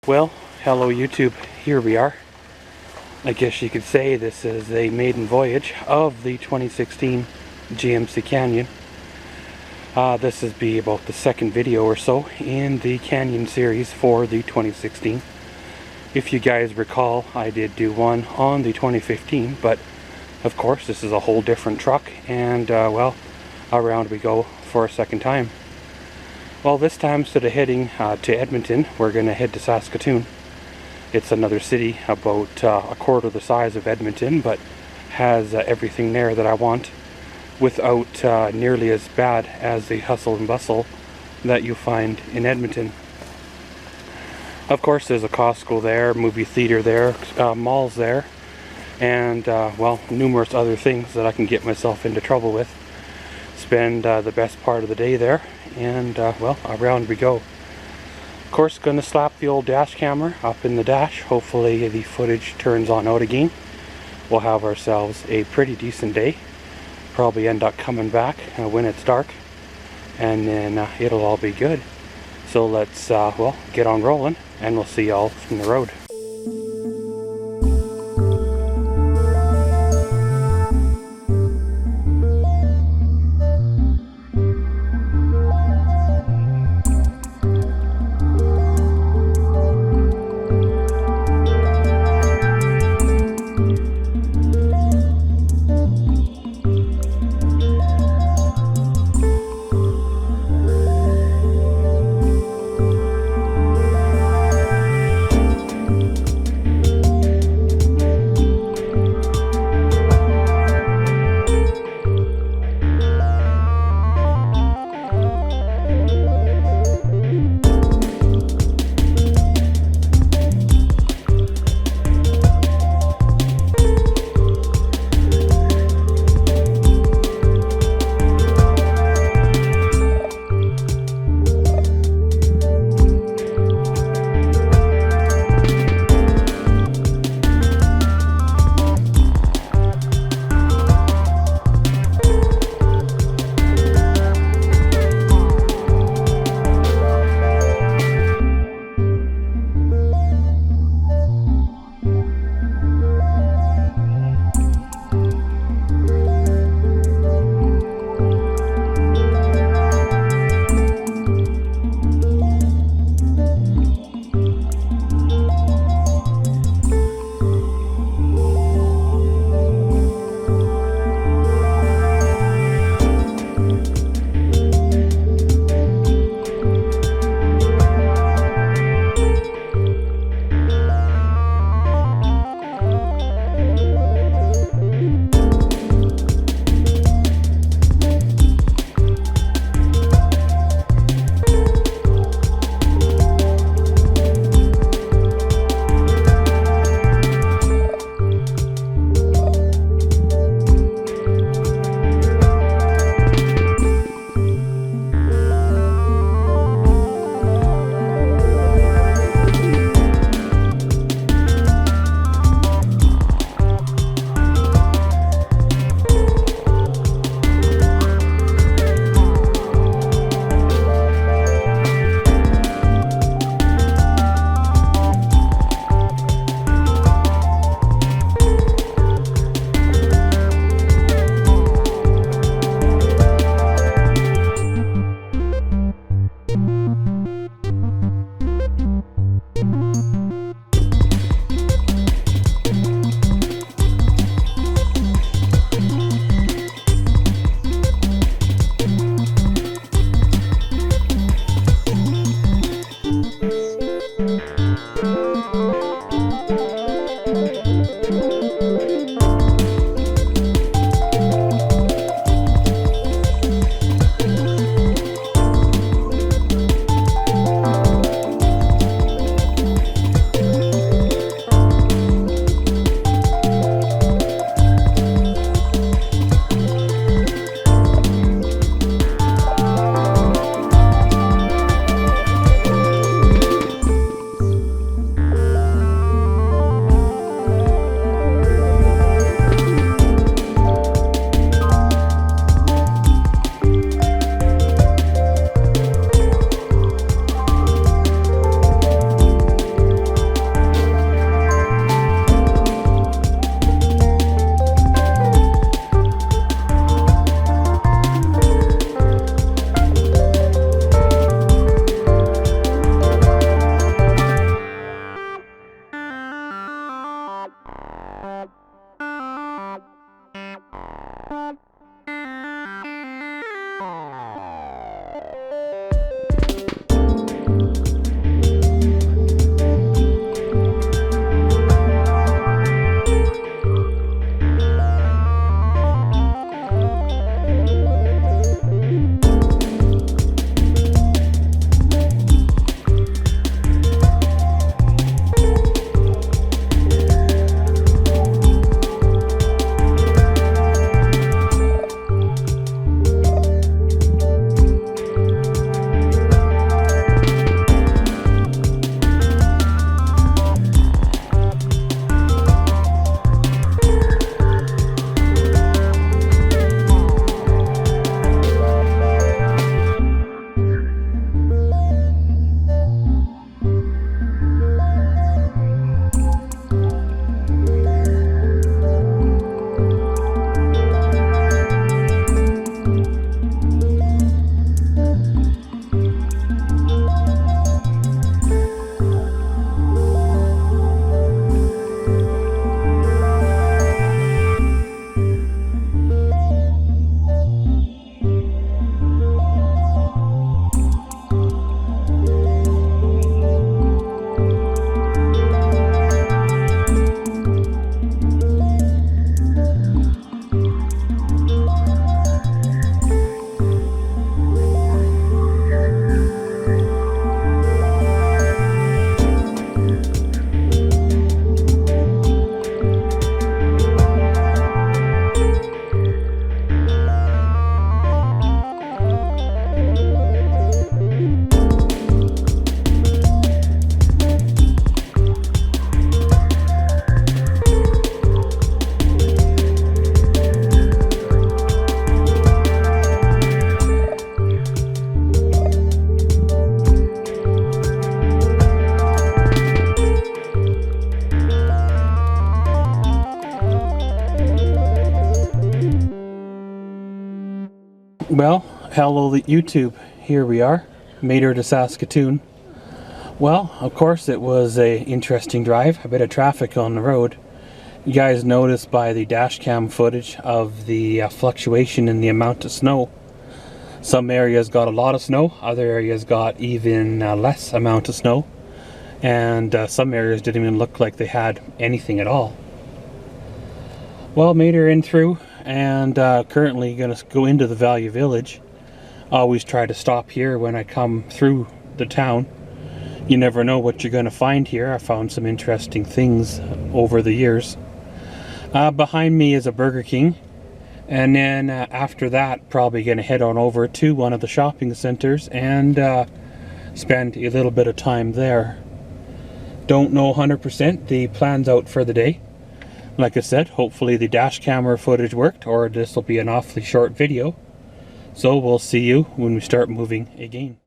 Well, hello YouTube, here we are. I guess you could say this is a maiden voyage of the 2016 GMC Canyon. This is be about the second video or so in the Canyon series for the 2016. If you guys recall, I did do one on the 2015, but of course this is a whole different truck, and well, around we go for a second time. Well, this time, instead of heading to Edmonton, we're going to head to Saskatoon. It's another city about a quarter the size of Edmonton, but has everything there that I want without nearly as bad as the hustle and bustle that you find in Edmonton. Of course, there's a Costco there, movie theater there, malls there, and well, numerous other things that I can get myself into trouble with. Spend the best part of the day there, and well, around we go. Of course, going to slap the old dash camera up in the dash. Hopefully the footage turns on out again. We'll have ourselves a pretty decent day. Probably end up coming back when it's dark, and then it'll all be good. So let's well, get on rolling, and we'll see y'all from the road. Well, hello YouTube, here we are, made her to Saskatoon. Well, of course it was a interesting drive, a bit of traffic on the road. You guys noticed by the dash cam footage of the fluctuation in the amount of snow. Some areas got a lot of snow, other areas got even less amount of snow, and some areas didn't even look like they had anything at all. Well, made her in through, and currently going to go into the Value Village. Always try to stop here when I come through the town. You never know what you're going to find here. I found some interesting things over the years. Behind me is a Burger King, and then after that probably going to head on over to one of the shopping centers and spend a little bit of time there. Don't know 100% the plans out for the day. Like I said, hopefully the dash camera footage worked, or this will be an awfully short video. So we'll see you when we start moving again.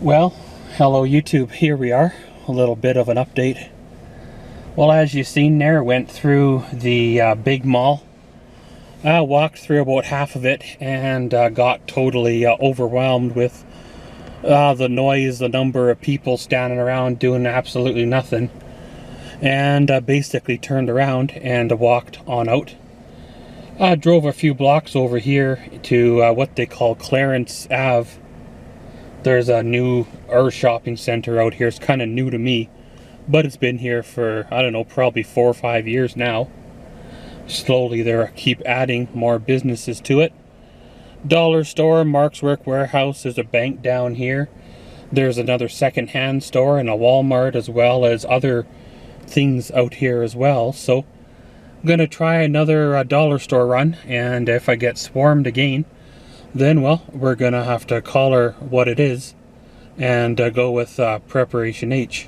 Well, hello YouTube, here we are, a little bit of an update. Well, as you've seen there, went through the big mall. I walked through about half of it and got totally overwhelmed with the noise, the number of people standing around doing absolutely nothing. And basically turned around and walked on out. Drove a few blocks over here to what they call Clarence Ave. There's a new shopping center out here. It's kind of new to me, but it's been here for, I don't know, probably 4 or 5 years now. Slowly they keep adding more businesses to it. Dollar store, Mark's Work Warehouse, there's a bank down here. There's another second-hand store and a Walmart, as well as other things out here as well. So I'm gonna try another dollar store run, and if I get swarmed again, then, well, we're gonna have to call her what it is and go with Preparation H.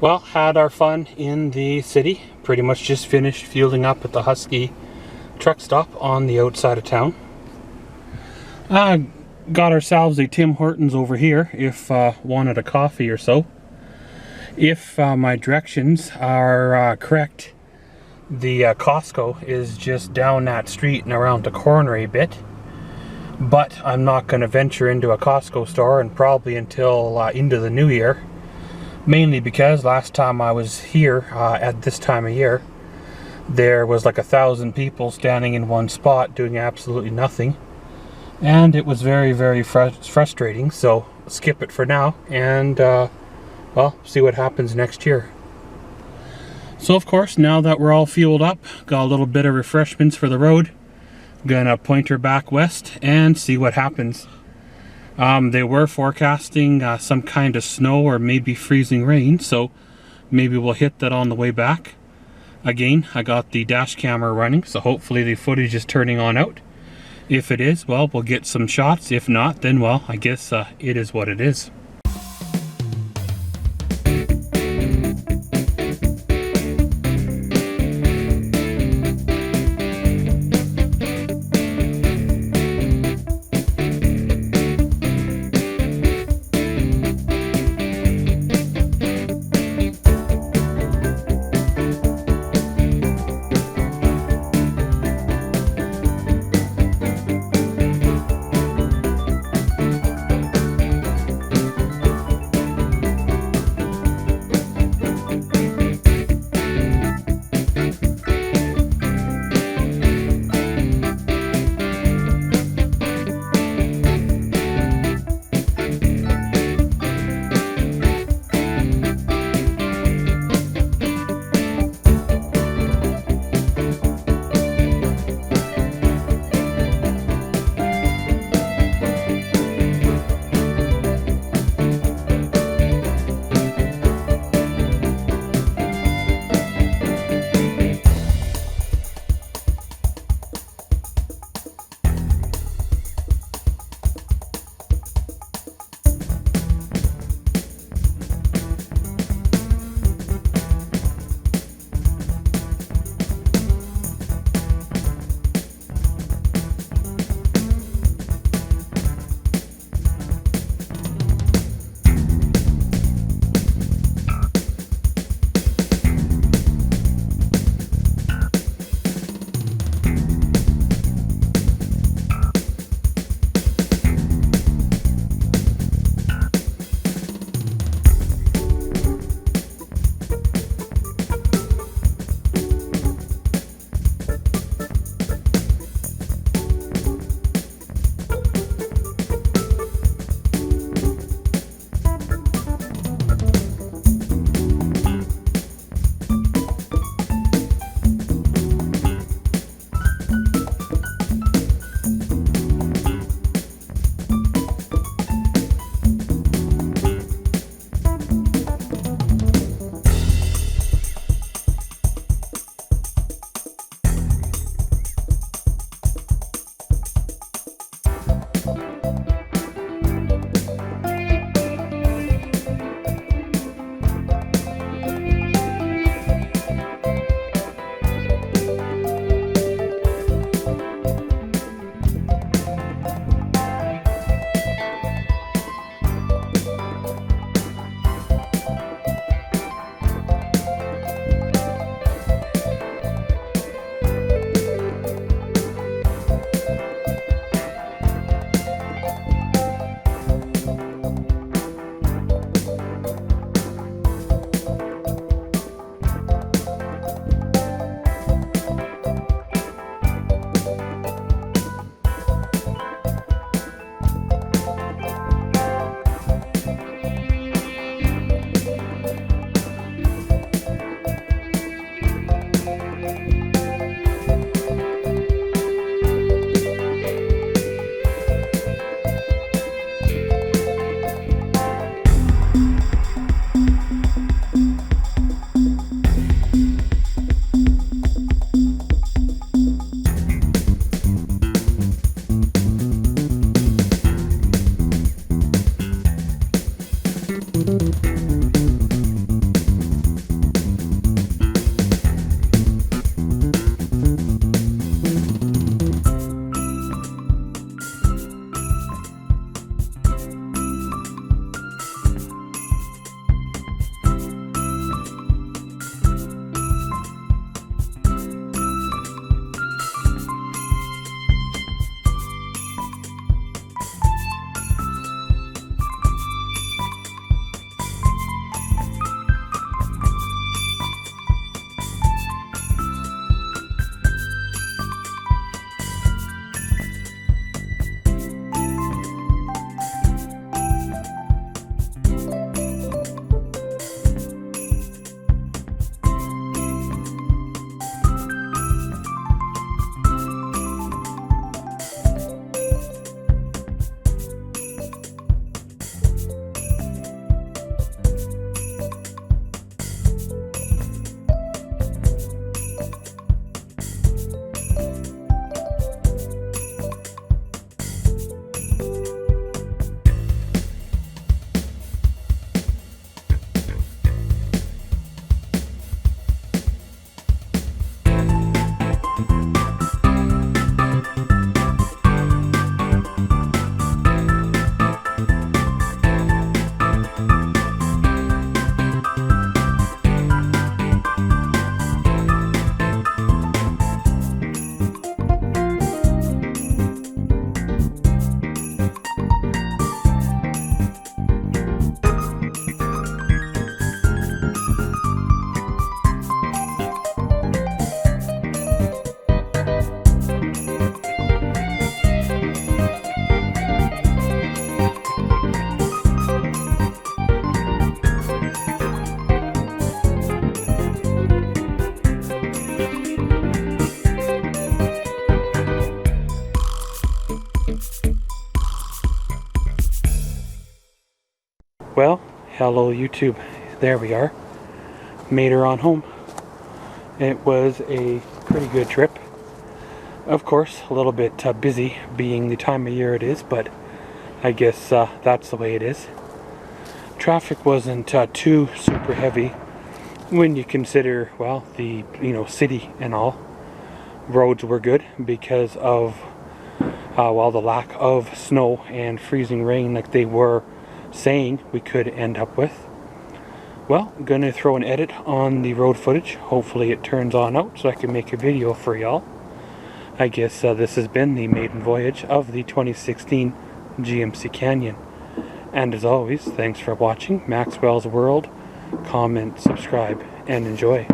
Well, had our fun in the city. Pretty much just finished fueling up at the Husky truck stop on the outside of town. Got ourselves a Tim Hortons over here if wanted a coffee or so. If my directions are correct, the Costco is just down that street and around the corner a bit. But I'm not going to venture into a Costco store and probably until into the new year. Mainly because last time I was here at this time of year, there was like 1,000 people standing in one spot doing absolutely nothing. And it was very, very frustrating. So skip it for now and well, see what happens next year. So of course, now that we're all fueled up, got a little bit of refreshments for the road. Gonna point her back west and see what happens. They were forecasting some kind of snow or maybe freezing rain, so maybe we'll hit that on the way back. Again, I got the dash camera running, so hopefully the footage is turning on out. If it is, well, we'll get some shots. If not, then well, I guess it is what it is. Well, hello YouTube. There we are. Made her on home. It was a pretty good trip. Of course, a little bit busy being the time of year it is, but I guess that's the way it is. Traffic wasn't too super heavy when you consider, well, the city and all. Roads were good because of well, the lack of snow and freezing rain like they were saying we could end up with. Well, I'm gonna throw an edit on the road footage. Hopefully it turns on out so I can make a video for y'all. I guess this has been the maiden voyage of the 2016 GMC Canyon. And as always, thanks for watching Maxwell's World. Comment, subscribe, and enjoy.